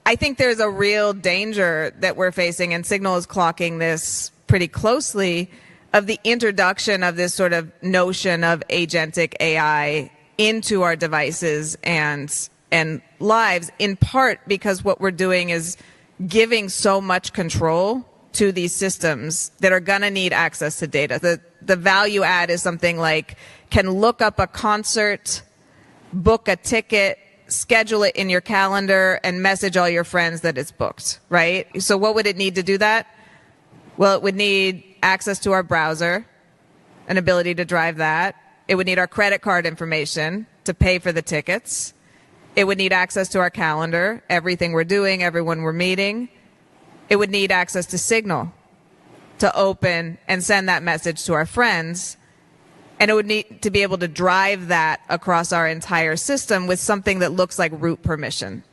I think there's a real danger that we're facing, and Signal is clocking this pretty closely, of the introduction of this sort of notion of agentic AI into our devices and lives, in part because what we're doing is giving so much control to these systems that are going to need access to data. The value add is something like can look up a concert, book a ticket, schedule it in your calendar, and message all your friends that it's booked, right? So what would it need to do that? Well, it would need access to our browser, an ability to drive that. It would need our credit card information to pay for the tickets. It would need access to our calendar, everything we're doing, everyone we're meeting. It would need access to Signal to open and send that message to our friends. And it would need to be able to drive that across our entire system with something that looks like root permission.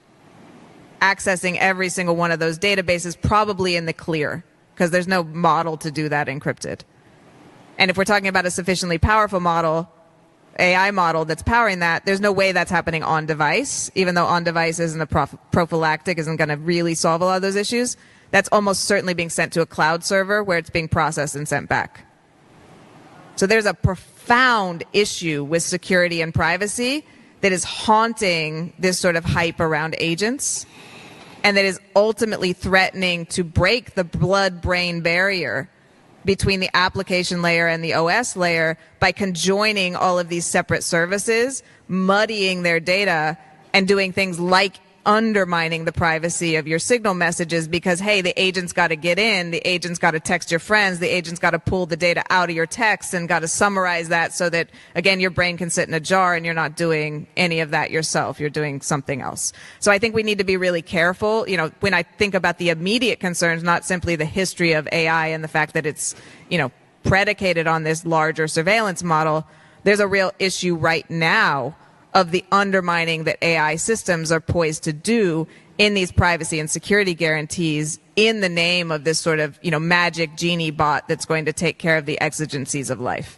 Accessing every single one of those databases, probably in the clear, because there's no model to do that encrypted. And if we're talking about a sufficiently powerful model, AI model that's powering that, there's no way that's happening on device, even though on device isn't a prophylactic, isn't going to really solve a lot of those issues. That's almost certainly being sent to a cloud server where it's being processed and sent back. So there's a profound issue with security and privacy that is haunting this sort of hype around agents, and that is ultimately threatening to break the blood-brain barrier between the application layer and the OS layer by conjoining all of these separate services, muddying their data, and doing things like undermining the privacy of your Signal messages because, hey, the agent's got to get in, the agent's got to text your friends, the agent's got to pull the data out of your text and got to summarize that so that, again, your brain can sit in a jar and you're not doing any of that yourself. You're doing something else. So I think we need to be really careful. You know, when I think about the immediate concerns, not simply the history of AI and the fact that it's, you know, predicated on this larger surveillance model, there's a real issue right now of the undermining that AI systems are poised to do in these privacy and security guarantees in the name of this sort of, you know, magic genie bot that's going to take care of the exigencies of life.